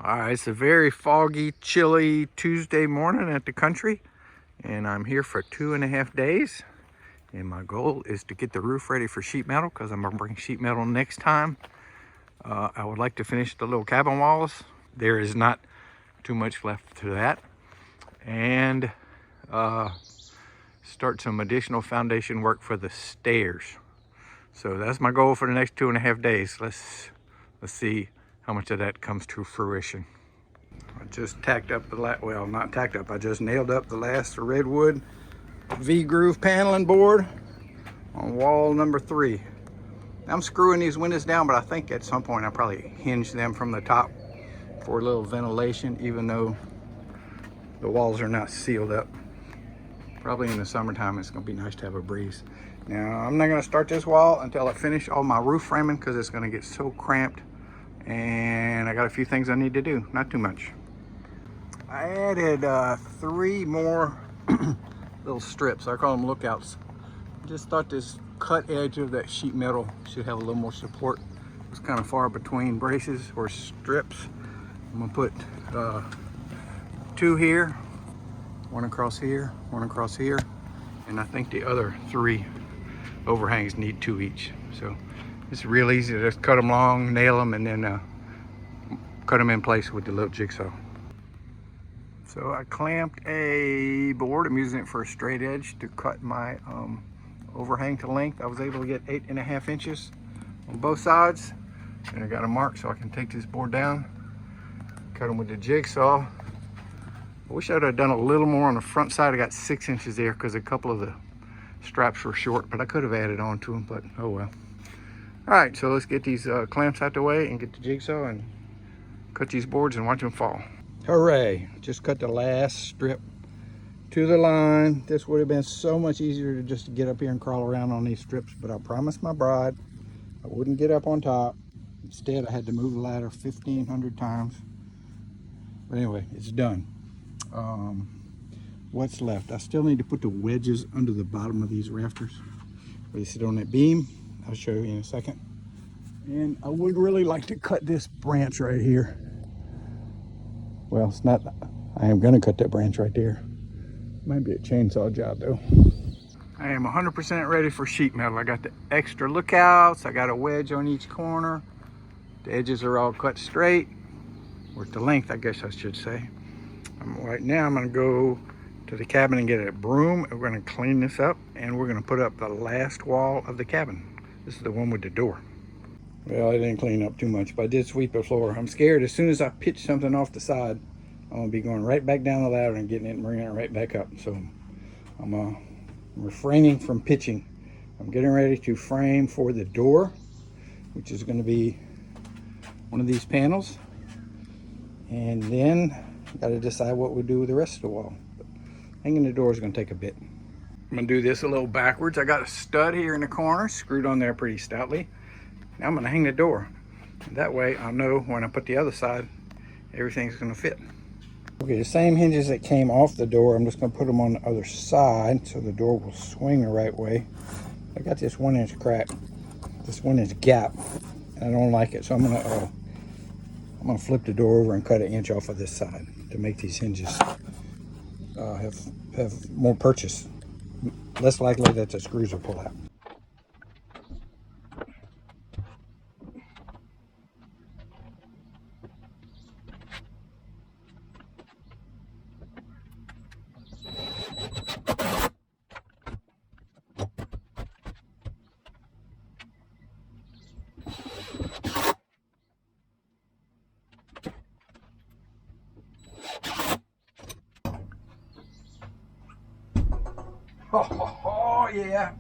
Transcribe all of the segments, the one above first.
It's a very foggy, chilly Tuesday morning at the country, and I'm here for 2.5 days. And my goal is to get the roof ready for sheet metal because I'm gonna bring sheet metal next time. I would like to finish the little cabin walls. There is not too much left to that. And start some additional foundation work for the stairs. So that's my goal for the next 2.5 days. Let's see how much of that comes to fruition. I just tacked up the well, not tacked up, I just nailed up the last redwood V-groove paneling board on wall number 3. I'm screwing these windows down, but I think at some point I'll probably hinge them from the top for a little ventilation, even though the walls are not sealed up. Probably in the summertime, it's gonna be nice to have a breeze. Now, I'm not gonna start this wall until I finish all my roof framing because it's gonna get so cramped, and I got a few things I need to do, not too much. I added 3 more little strips. I call them lookouts. Just thought this cut edge of that sheet metal should have a little more support. It's kind of far between braces or strips. I'm gonna put 2 here, 1 across here, 1 across here, and I think the other 3 overhangs need 2 each. So it's real easy to just cut them long, nail them, and then cut them in place with the little jigsaw. So I clamped a board. I'm using it for a straight edge to cut my overhang to length. I was able to get 8.5 inches on both sides, and I got a mark so I can take this board down, cut them with the jigsaw. I wish I'd have done a little more on the front side. I got 6 inches there because a couple of the straps were short, but I could have added on to them, but oh well. All right, so let's get these clamps out the way and get the jigsaw and cut these boards and watch them fall. Hooray, just cut the last strip to the line. This would have been so much easier to just get up here and crawl around on these strips, but I promised my bride I wouldn't get up on top. Instead, I had to move the ladder 1,500 times. But anyway, it's done. What's left? I still need to put the wedges under the bottom of these rafters where they sit on that beam. I'll show you in a second. And I would really like to cut this branch right here. Well, it's not, I am gonna cut that branch right there. Might be a chainsaw job though. I am 100% ready for sheet metal. I got the extra lookouts. I got a wedge on each corner. The edges are all cut straight, or at the length, I guess I should say. Right now, I'm gonna go to the cabin and get a broom. We're gonna clean this up, and we're gonna put up the last wall of the cabin. This is the one with the door. Well, I didn't clean up too much, but I did sweep the floor. I'm scared as soon as I pitch something off the side, I'm gonna be going right back down the ladder and getting it and bringing it right back up. So I'm refraining from pitching. I'm getting ready to frame for the door, which is gonna be one of these panels. And then I gotta decide what we do with the rest of the wall. But hanging the door is gonna take a bit. I'm gonna do this a little backwards. I got a stud here in the corner, screwed on there pretty stoutly. Now I'm gonna hang the door. And that way I'll know when I put the other side, everything's gonna fit. Okay, the same hinges that came off the door, I'm just gonna put them on the other side so the door will swing the right way. I got this 1-inch crack, this 1-inch gap, and I don't like it. So I'm gonna flip the door over and cut 1 inch off of this side to make these hinges have more purchase. Less likely that the screws will pull out. Oh, yeah.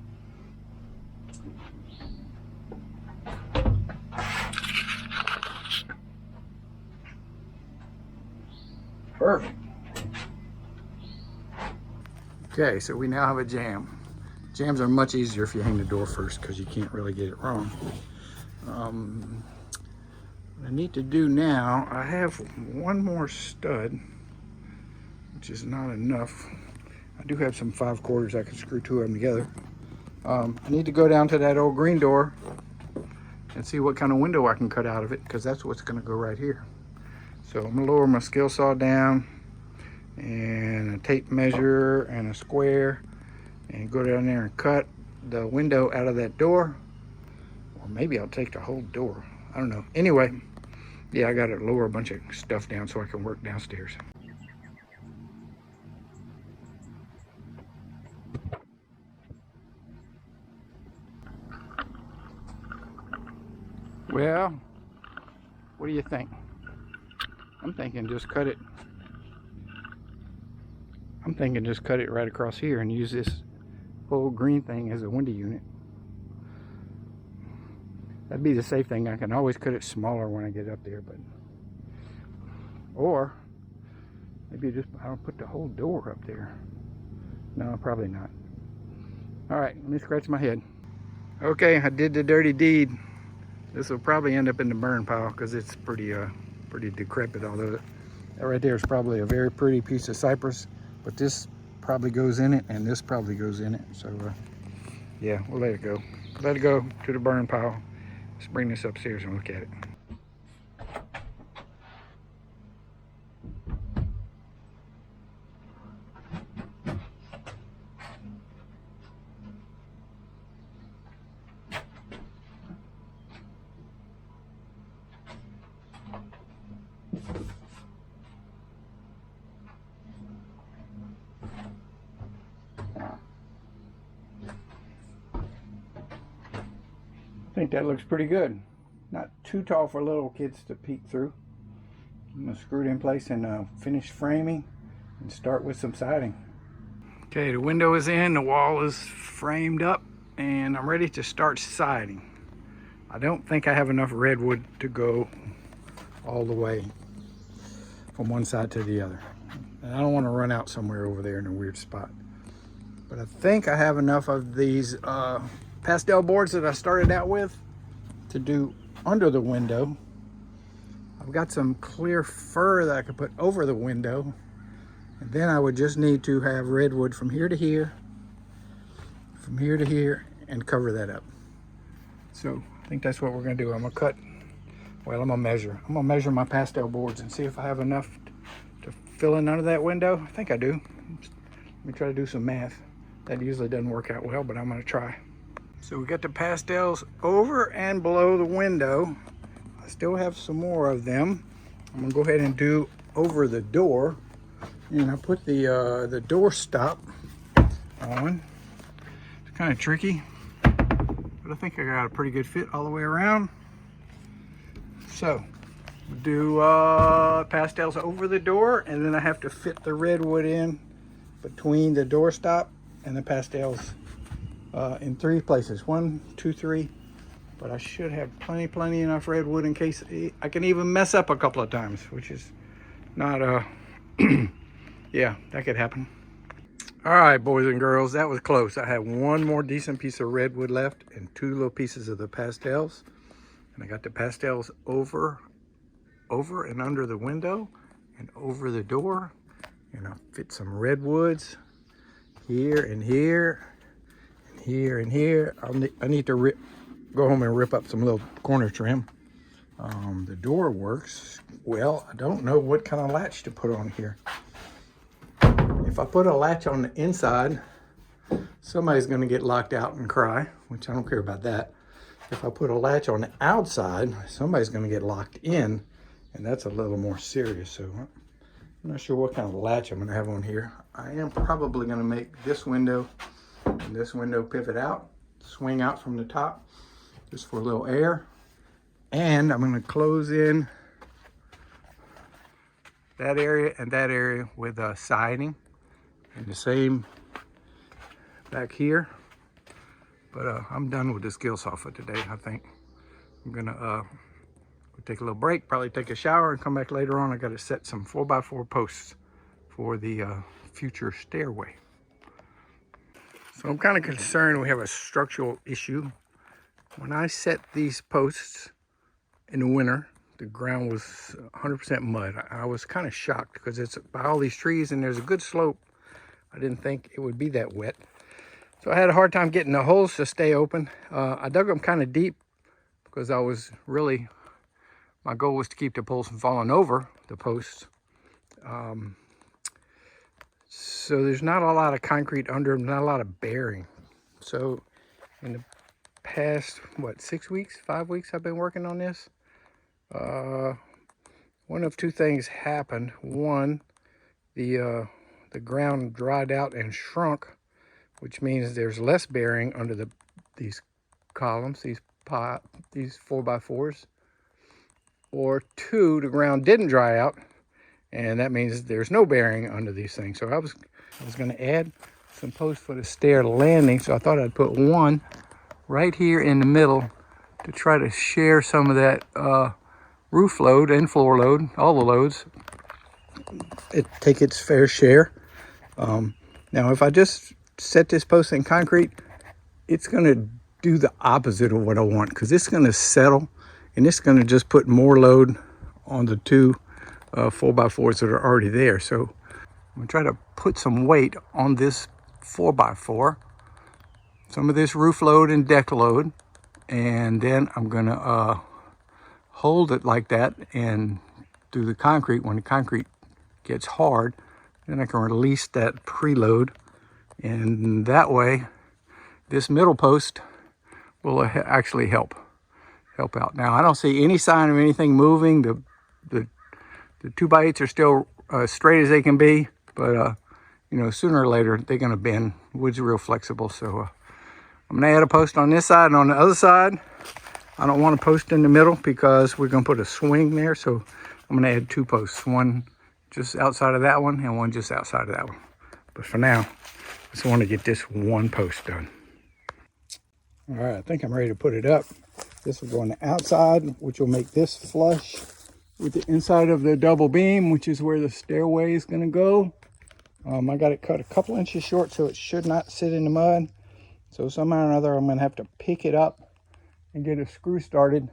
Perfect. Okay, so we now have a jamb. Jambs are much easier if you hang the door first because you can't really get it wrong. What I need to do now, I have 1 more stud, which is not enough. I do have some 5/4 I can screw 2 of them together. I need to go down to that old green door and see what kind of window I can cut out of it, because that's what's going to go right here. So I'm gonna lower my skill saw down and a tape measure and a square and go down there and cut the window out of that door. Or maybe I'll take the whole door. I don't know. Anyway, yeah, I gotta lower a bunch of stuff down so I can work downstairs. Well, what do you think? I'm thinking just cut it. I'm thinking just cut it right across here and use this whole green thing as a window unit. That'd be the safe thing. I can always cut it smaller when I get up there, but or maybe just I'll put the whole door up there. No, probably not. All right, let me scratch my head. Okay, I did the dirty deed. This will probably end up in the burn pile because it's pretty decrepit. Although that right there is probably a very pretty piece of cypress, but this probably goes in it, and this probably goes in it. So yeah, we'll let it go. Let it go to the burn pile. Let's bring this upstairs and look at it. I think that looks pretty good. Not too tall for little kids to peek through. I'm gonna screw it in place and finish framing and start with some siding. Okay, the window is in, the wall is framed up, and I'm ready to start siding. I don't think I have enough redwood to go all the way from one side to the other. And I don't want to run out somewhere over there in a weird spot. But I think I have enough of these pastel boards that I started out with to do under the window. I've got some clear fur that I could put over the window, and then I would just need to have redwood from here to here, from here to here, and cover that up. So I think that's what we're gonna do. I'm gonna measure my pastel boards and see if I have enough to fill in under that window. I think I do. Let me try to do some math. That usually doesn't work out well, but I'm gonna try. So we got the pastels over and below the window. I still have some more of them. I'm gonna go ahead and do over the door. And I put the door stop on. It's kind of tricky, but I think I got a pretty good fit all the way around. So we'll do pastels over the door, and then I have to fit the redwood in between the door stop and the pastels in 3 places. 1, 2, 3. But I should have plenty enough redwood in case I can even mess up a couple of times, which is not yeah, that could happen. All right, boys and girls, that was close. I have one more decent piece of redwood left and 2 little pieces of the pastels. And I got the pastels over and under the window and over the door. And I'll fit some redwoods here and here and here and here. I need to go home and rip up some little corner trim. The door works well. I don't know what kind of latch to put on here. If I put a latch on the inside, somebody's going to get locked out and cry, which I don't care about that. If I put a latch on the outside, somebody's going to get locked in, and that's a little more serious. So I'm not sure what kind of latch I'm going to have on here. I am probably going to make this window and this window pivot out, swing out from the top, just for a little air. And I'm going to close in that area and that area with siding, and the same back here. But I'm done with the skill saw for today. I think I'm gonna take a little break, probably take a shower, and come back later on. I got to set some 4x4 posts for the future stairway. So I'm kind of concerned we have a structural issue. When I set these posts in the winter, the ground was 100% mud. I was kind of shocked because it's by all these trees and there's a good slope. I didn't think it would be that wet. So I had a hard time getting the holes to stay open. I dug them kind of deep because I was really my goal was to keep the poles from falling over the posts. So there's not a lot of concrete under them, not a lot of bearing. So in the past, what, 6 weeks, 5 weeks I've been working on this. One of two things happened. One, the ground dried out and shrunk, which means there's less bearing under these columns, these 4x4s. Or two, the ground didn't dry out, and that means there's no bearing under these things. So I was going to add some posts for the stair landing, so I thought I'd put one right here in the middle to try to share some of that roof load and floor load, all the loads. Take its fair share. Now, if I just set this post in concrete, it's going to do the opposite of what I want, because it's going to settle, and it's going to just put more load on the two 4x4s that are already there. So I'm going to try to put some weight on this 4x4, some of this roof load and deck load, and then I'm going to hold it like that and do the concrete. When the concrete gets hard, then I can release that preload, and that way this middle post will actually help out. Now, I don't see any sign of anything moving. The 2x8s are still straight as they can be, but you know, sooner or later they're going to bend. Wood's real flexible, so I'm going to add a post on this side, and on the other side I don't want a post in the middle because we're going to put a swing there. So I'm going to add two posts, one just outside of that one and one just outside of that one. But for now, I just want to get this one post done. All right, I think I'm ready to put it up. This will go on the outside, which will make this flush with the inside of the double beam, which is where the stairway is going to go. I got it cut a couple inches short, so it should not sit in the mud. So somehow or another, I'm going to have to pick it up and get a screw started.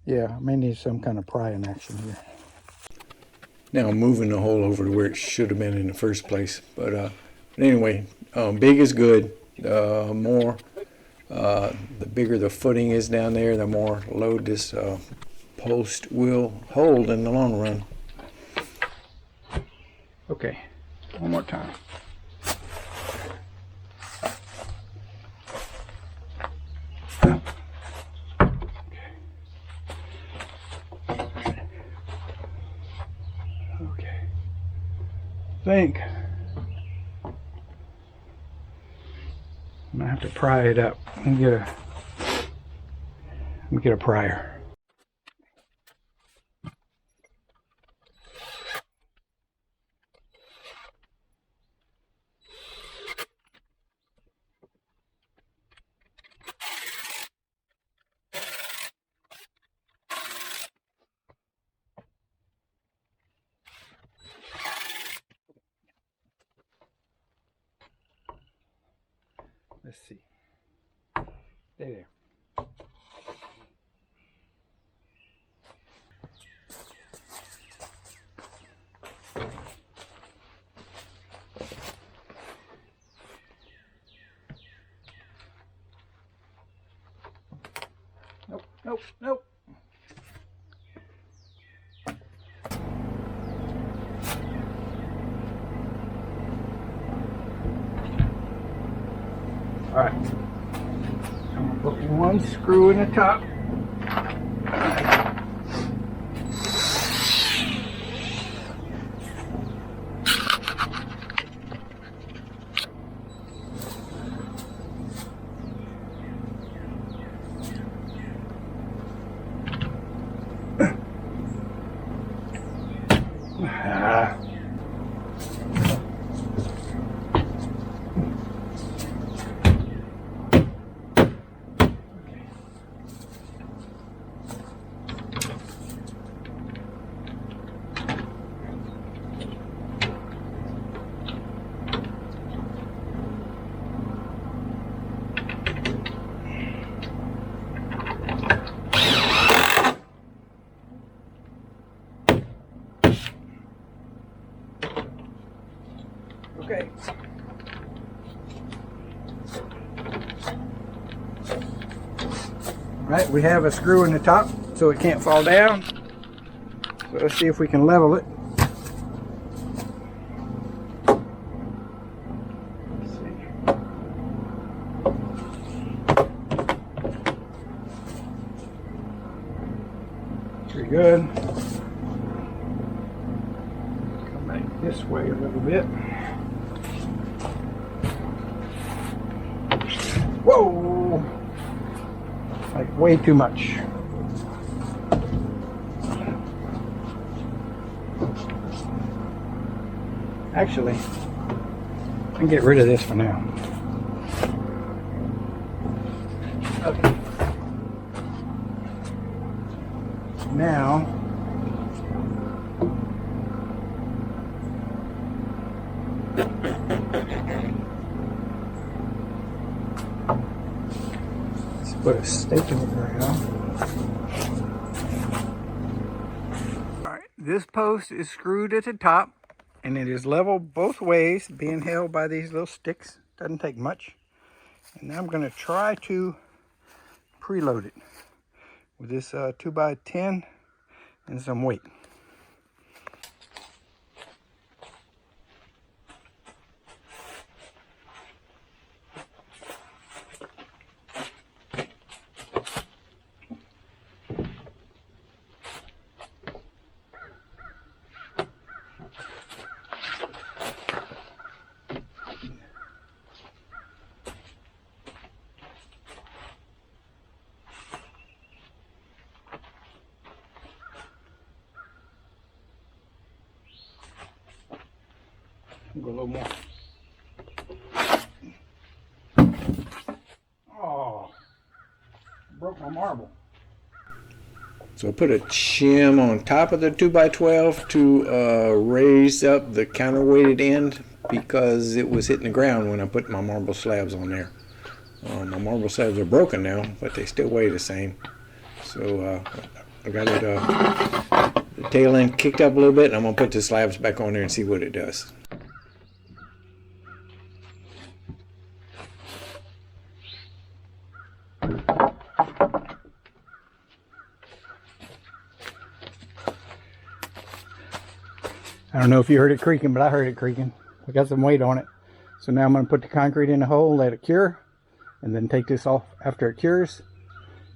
Yeah, I may need some kind of prying action here. Now I'm moving the hole over to where it should have been in the first place. But anyway, big is good. The bigger the footing is down there, the more load this post will hold in the long run. Okay, one more time. Okay. Think I'm gonna have to pry it up and get a prier. Let's see. There. Nope. All right. I'm gonna put one screw in the top. Okay. All Right, we have a screw in the top so it can't fall down. So let's see if we can level it. Let's see. Pretty good. Come back this way a little bit. Whoa! Like way too much. Actually, I can get rid of this for now. Okay. Now, let's put a stake in the ground. Alright, this post is screwed at the top and it is level both ways, being held by these little sticks. Doesn't take much. And now I'm going to try to preload it with this 2x10 and some weight. Go a little more. Oh, broke my marble. So I put a shim on top of the 2x12 to raise up the counterweighted end because it was hitting the ground when I put my marble slabs on there. My marble slabs are broken now, but they still weigh the same. So I got it, the tail end kicked up a little bit, and I'm going to put the slabs back on there and see what it does. I don't know if you heard it creaking, but I heard it creaking. We got some weight on it. So now I'm going to put the concrete in the hole, let it cure, and then take this off after it cures.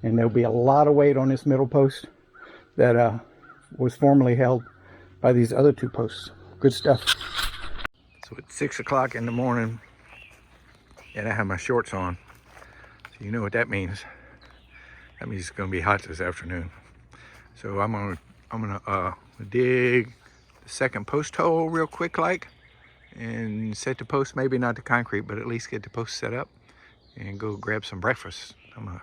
And there'll be a lot of weight on this middle post that was formerly held by these other two posts. Good stuff. So it's 6 o'clock in the morning, and I have my shorts on. So you know what that means. That means it's going to be hot this afternoon. So I'm gonna dig the second post hole real quick and set the post, maybe not the concrete, but at least get the post set up and go grab some breakfast. I'm gonna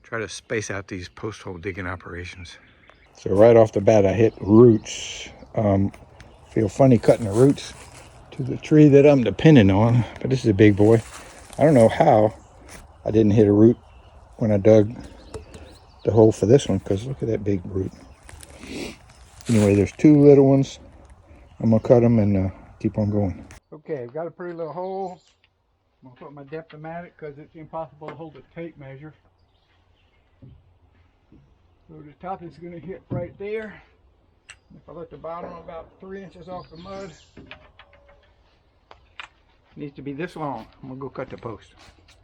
try to space out these post hole digging operations. So right off the bat I hit roots. Feel funny cutting the roots to the tree that I'm depending on, but this is a big boy. I don't know how I didn't hit a root when I dug the hole for this one, because look at that big root. Anyway, there's two little ones. I'm gonna cut them and keep on going. Okay, I've got a pretty little hole. I'm gonna put my depth-o-matic because it's impossible to hold a tape measure. So the top is gonna hit right there. If I let the bottom about 3 inches off the mud, it needs to be this long. I'm gonna go cut the post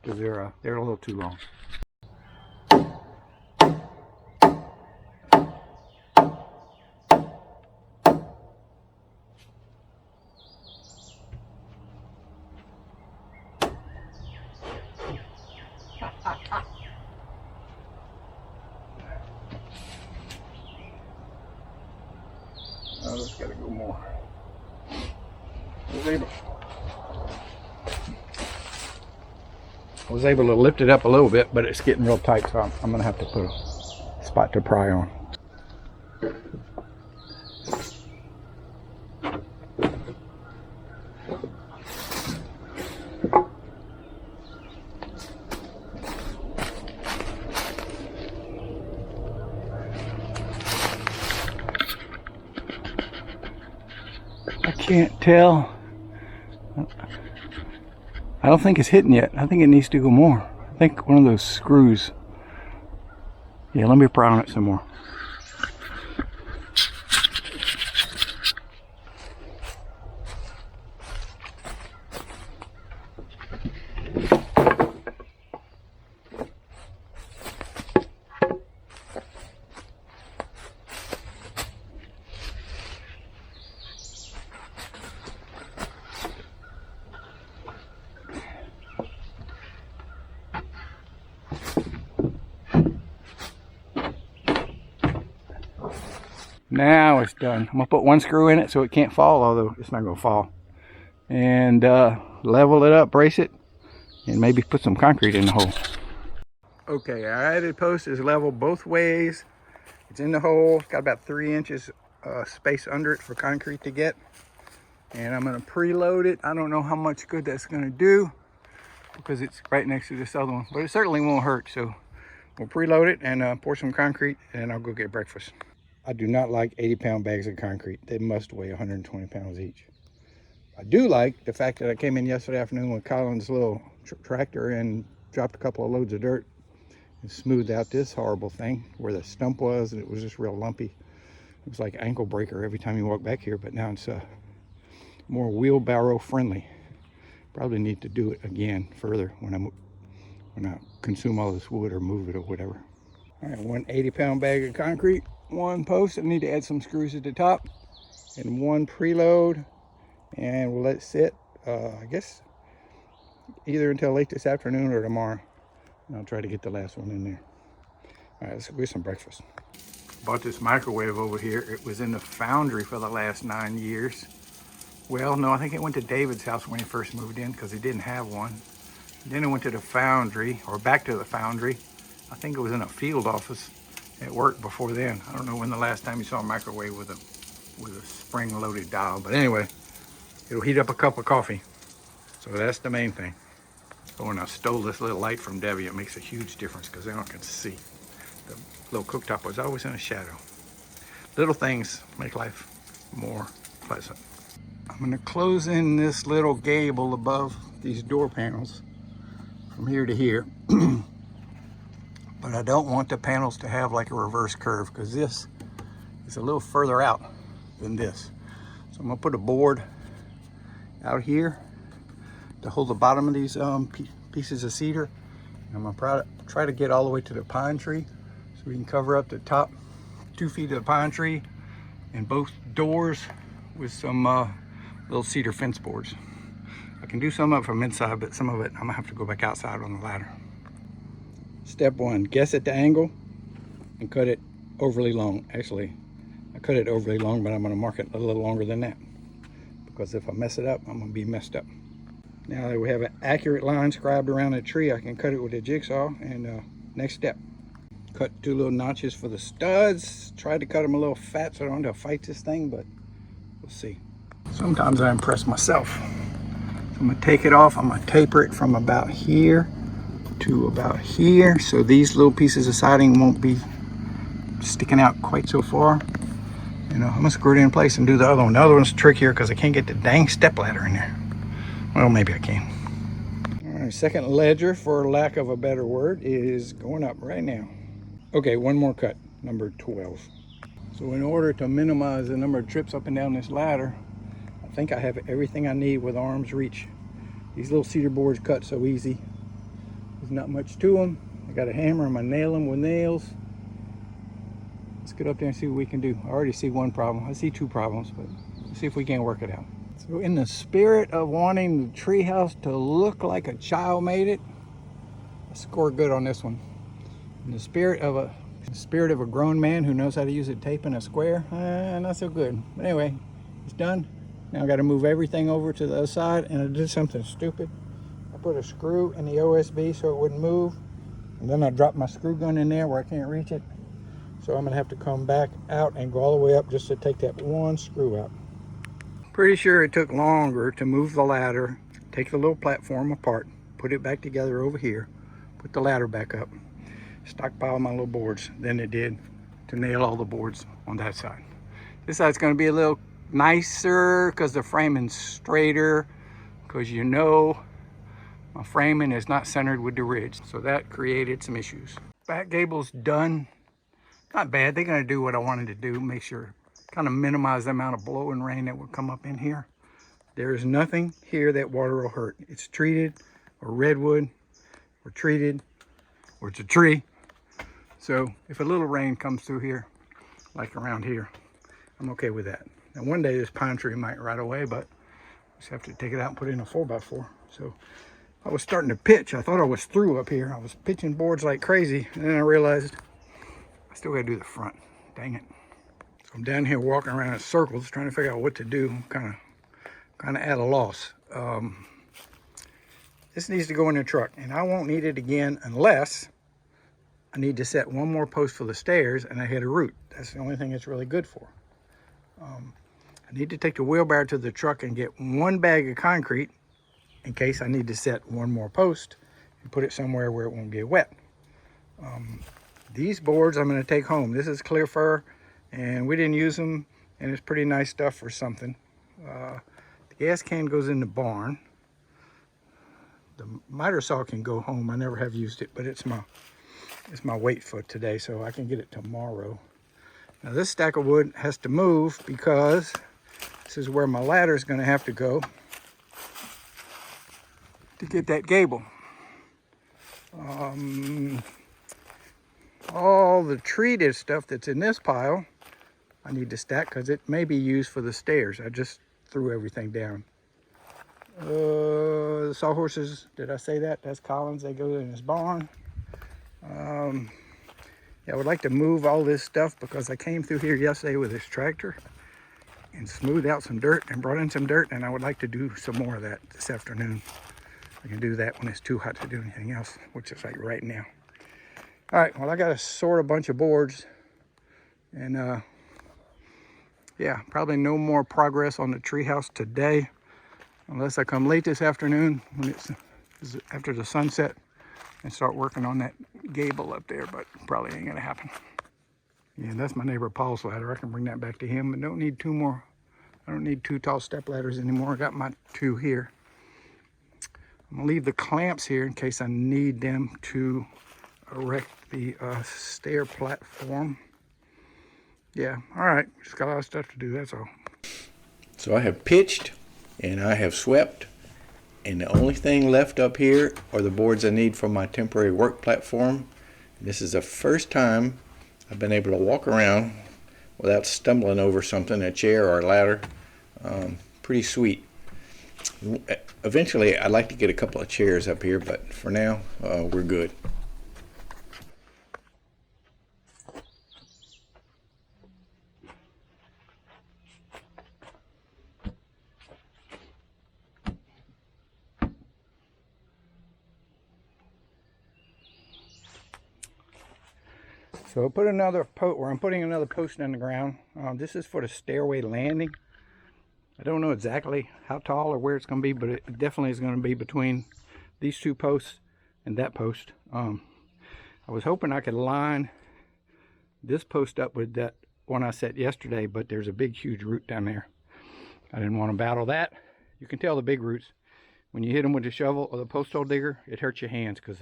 because they're a little too long. Oh, that's got to go more. I was able to lift it up a little bit, but it's getting real tight, so I'm going to have to put a spot to pry on. I can't tell. I don't think it's hitting yet. I think it needs to go more. I think one of those screws Yeah, let me pry on it some more. Now it's done. I'm gonna put one screw in it so it can't fall, although it's not gonna fall. And level it up, brace it, and maybe put some concrete in the hole. Okay, our added post is level both ways. It's in the hole. It's got about 3 inches space under it for concrete to get. And I'm gonna preload it. I don't know how much good that's gonna do because it's right next to this other one, but it certainly won't hurt. So we'll preload it and pour some concrete, and I'll go get breakfast. I do not like 80-pound bags of concrete. They must weigh 120 pounds each. I do like the fact that I came in yesterday afternoon with Colin's little tractor and dropped a couple of loads of dirt and smoothed out this horrible thing where the stump was, and it was just real lumpy. It was like ankle breaker every time you walk back here, but now it's more wheelbarrow friendly. Probably need to do it again further when I consume all this wood or move it or whatever. All right, 1 80-pound bag of concrete, 1 post. I need to add some screws at the top, and 1 preload, and we'll let it sit, I guess, either until late this afternoon or tomorrow. And I'll try to get the last one in there. All right, let's go get some breakfast. Bought this microwave over here. It was in the foundry for the last 9 years. Well, no, I think it went to David's house when he first moved in because he didn't have one. Then it went to the foundry, or back to the foundry. I think it was in a field office at work before then. I don't know when the last time you saw a microwave with a spring-loaded dial. But anyway, it'll heat up a cup of coffee. So that's the main thing. Oh, and I stole this little light from Debbie. It makes a huge difference because then I can see. The little cooktop was always in a shadow. Little things make life more pleasant. I'm gonna close in this little gable above these door panels from here to here. But I don't want the panels to have like a reverse curve because this is a little further out than this. So I'm gonna put a board out here to hold the bottom of these pieces of cedar. And I'm gonna try to get all the way to the pine tree so we can cover up the top 2 feet of the pine tree and both doors with some little cedar fence boards. I can do some of it from inside, but some of it I'm gonna have to go back outside on the ladder. Step 1, guess at the angle and cut it overly long. Actually, I cut it overly long, but I'm gonna mark it a little longer than that because if I mess it up, I'm gonna be messed up. Now that we have an accurate line scribed around the tree, I can cut it with a jigsaw. And next step, cut 2 little notches for the studs. Tried to cut them a little fat so I don't have to fight this thing, but we'll see. Sometimes I impress myself. So I'm gonna take it off. I'm gonna taper it from about here to about here, so these little pieces of siding won't be sticking out quite so far. I'm gonna screw it in place and do the other one. The other one's trickier because I can't get the dang step ladder in there. Well, maybe I can. All right, second ledger, for lack of a better word, is going up right now. Okay, 1 more cut, number 12. So in order to minimize the number of trips up and down this ladder, I think I have everything I need with arm's reach. These little cedar boards cut so easy. There's not much to them. I got a hammer, I'm gonna nail them with nails. Let's get up there and see what we can do. I already see 1 problem. I see 2 problems, but let's see if we can work it out. So in the spirit of wanting the treehouse to look like a child made it, I scored good on this one. In the spirit of a grown man who knows how to use a tape in a square, not so good. But anyway, it's done. Now I got to move everything over to the other side, and I did something stupid. I put a screw in the OSB so it wouldn't move, and then I dropped my screw gun in there where I can't reach it. So I'm gonna have to come back out and go all the way up just to take that 1 screw out. Pretty sure it took longer to move the ladder, take the little platform apart, put it back together over here, put the ladder back up, stockpile my little boards than it did to nail all the boards on that side. This side's gonna be a little nicer because the framing's straighter, because my framing is not centered with the ridge. So that created some issues. Back gable's done. not bad. They're going to do what I wanted to do, make sure, kind of minimize the amount of blowing rain that would come up in here. There is nothing here that water will hurt. It's treated, or redwood, or treated, or it's a tree. So if a little rain comes through here, like around here, I'm okay with that. Now one day this pine tree might rot away, but I just have to take it out and put it in a 4x4. So I was starting to pitch. I thought I was through up here. I was pitching boards like crazy, and then I realized I still got to do the front. Dang it. So I'm down here walking around in circles trying to figure out what to do. I'm kind of at a loss. This needs to go in the truck, and I won't need it again unless I need to set one more post for the stairs and I hit a root. That's the only thing it's really good for. I need to take the wheelbarrow to the truck and get one bag of concrete in case I need to set one more post and put it somewhere where it won't get wet. These boards I'm going to take home. This is clear fir, and we didn't use them, and it's pretty nice stuff for something. The gas can goes in the barn. The miter saw can go home. I never have used it, but it's my weight for today, so I can get it tomorrow. Now this stack of wood has to move because this is where my ladder is going to have to go to get that gable. All the treated stuff that's in this pile I need to stack because it may be used for the stairs. I just threw everything down. The sawhorses, did I say that? That's Collins. They go in his barn. Yeah, I would like to move all this stuff because I came through here yesterday with this tractor and smoothed out some dirt and brought in some dirt, and I would like to do some more of that this afternoon. I can do that when it's too hot to do anything else, which is like right now. All right, well, I got to sort a bunch of boards, and yeah, probably no more progress on the treehouse today unless I come late this afternoon when it's after the sunset and start working on that gable up there, but probably ain't gonna happen. Yeah, that's my neighbor Paul's ladder. I can bring that back to him, but don't need two more. I don't need two tall step ladders anymore. I got my two here. I'm gonna leave the clamps here in case I need them to erect the stair platform. Yeah, all right, just got a lot of stuff to do, that's all. So I have pitched and I have swept, and the only thing left up here are the boards I need for my temporary work platform. This is the first time I've been able to walk around without stumbling over something, a chair or a ladder. Pretty sweet. Eventually I'd like to get a couple of chairs up here, but for now we're good. So I put another post, or I'm putting another post in the ground. This is for the stairway landing. I don't know exactly how tall or where it's going to be, but it definitely is going to be between these two posts and that post. I was hoping I could line this post up with that one I set yesterday, but there's a big, huge root down there. I didn't want to battle that. You can tell the big roots. When you hit them with the shovel or the post hole digger, it hurts your hands because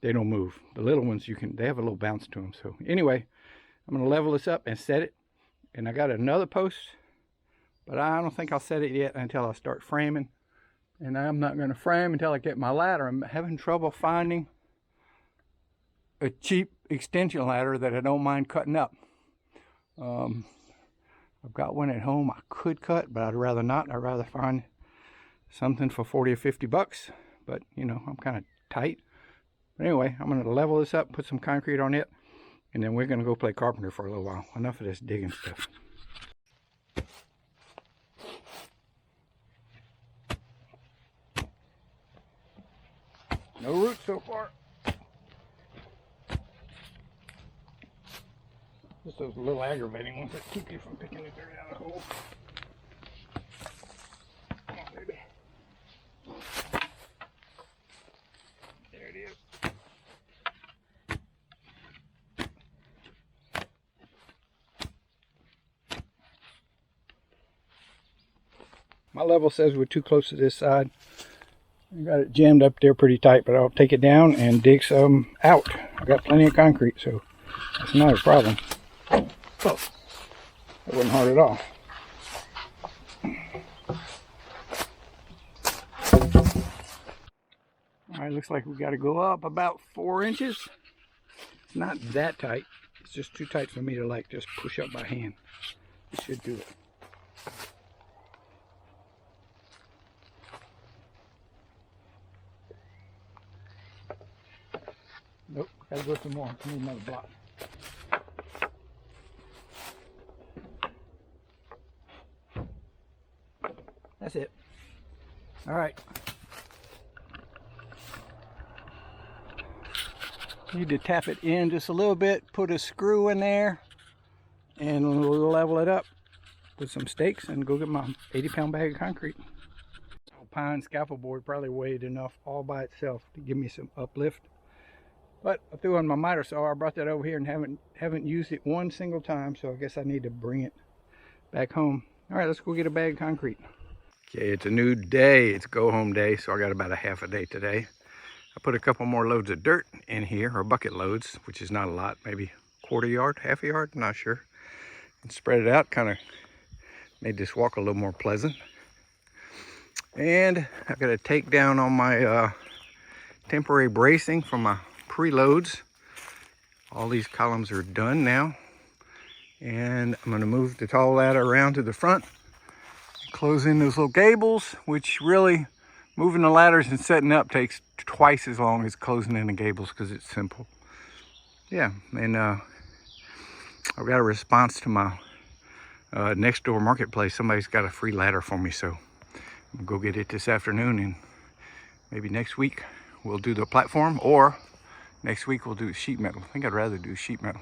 they don't move. The little ones, they have a little bounce to them. So anyway, I'm going to level this up and set it. And I got another post, but I don't think I'll set it yet until I start framing. And I'm not going to frame until I get my ladder. I'm having trouble finding a cheap extension ladder that I don't mind cutting up. I've got one at home I could cut, but I'd rather not. I'd rather find something for 40 or 50 bucks. But, you know, I'm kind of tight. But anyway, I'm going to level this up, put some concrete on it, and then we're going to go play carpenter for a little while. Enough of this digging stuff. No roots so far. Just those little aggravating ones that keep you from picking the dirt out of the hole. Come on, baby. There it is. My level says we're too close to this side. I got it jammed up there pretty tight, but I'll take it down and dig some out. I got plenty of concrete, so That's not a problem. Oh, that wasn't hard at all. All right, looks like we got to go up about 4 inches. It's not that tight. It's just too tight for me to like just push up by hand. It should do it. Nope, gotta go some more. I need another block. That's it. All right. Need to tap it in just a little bit, put a screw in there, and level it up with some stakes and go get my 80-pound bag of concrete. Pine scaffold board probably weighed enough all by itself to give me some uplift. But I threw on my miter saw. I brought that over here and haven't used it one single time, so I guess I need to bring it back home. All right, let's go get a bag of concrete. Okay, it's a new day. It's go home day, so I got about a half a day today. I put a couple more loads of dirt in here, or bucket loads, which is not a lot, maybe quarter yard, half a yard, not sure. And spread it out, kind of made this walk a little more pleasant. And I've got a takedown on my temporary bracing for my preloads. All these columns are done now. And I'm going to move the tall ladder around to the front, close in those little gables, which really moving the ladders and setting up takes twice as long as closing in the gables because it's simple. Yeah, and I've got a response to my next door marketplace. Somebody's got a free ladder for me, so I'm gonna go get it this afternoon, and maybe next week we'll do the platform, or next week we'll do sheet metal. I think I'd rather do sheet metal.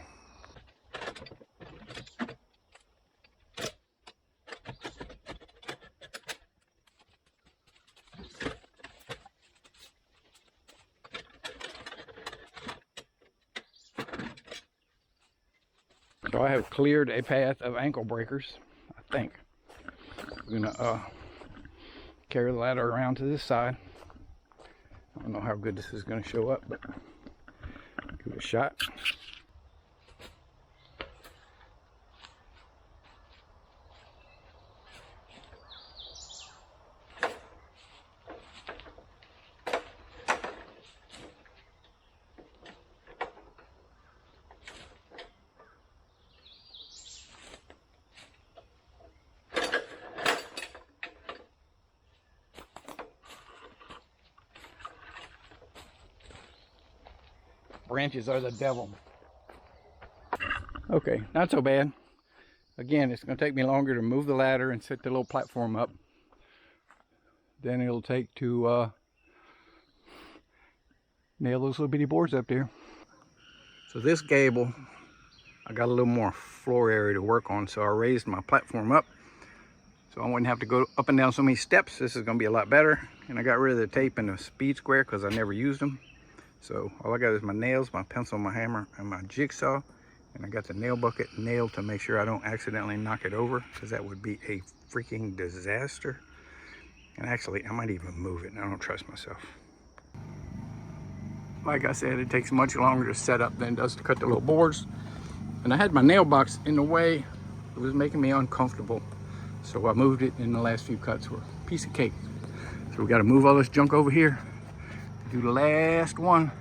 So I have cleared a path of ankle breakers, I think. I'm gonna carry the ladder around to this side. I don't know how good this is gonna show up, but give it a shot. Branches are the devil. Okay, not so bad. Again, it's going to take me longer to move the ladder and set the little platform up than it'll take to nail those little bitty boards up there. So this gable, I got a little more floor area to work on, so I raised my platform up so I wouldn't have to go up and down so many steps. This is going to be a lot better. And I got rid of the tape and the speed square because I never used them. So all I got is my nails, my pencil, my hammer, and my jigsaw. And I got the nail bucket nailed to make sure I don't accidentally knock it over, because that would be a freaking disaster. And actually, I might even move it. I don't trust myself. Like I said, it takes much longer to set up than it does to cut the little boards. And I had my nail box in the way. It was making me uncomfortable. So I moved it, and the last few cuts were a piece of cake. So we got to move all this junk over here. Do the last one.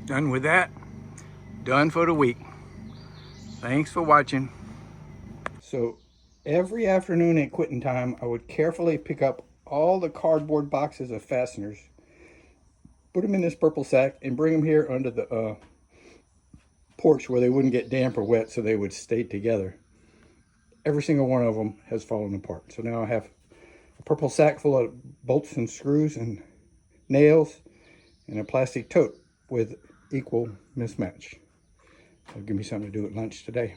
Done with that. Done for the week. Thanks for watching. So every afternoon at quitting time, I would carefully pick up all the cardboard boxes of fasteners, put them in this purple sack, and bring them here under the porch where they wouldn't get damp or wet, so they would stay together. Every single one of them has fallen apart. So now I have a purple sack full of bolts and screws and nails and a plastic tote with equal mismatch. That'll give me something to do at lunch today.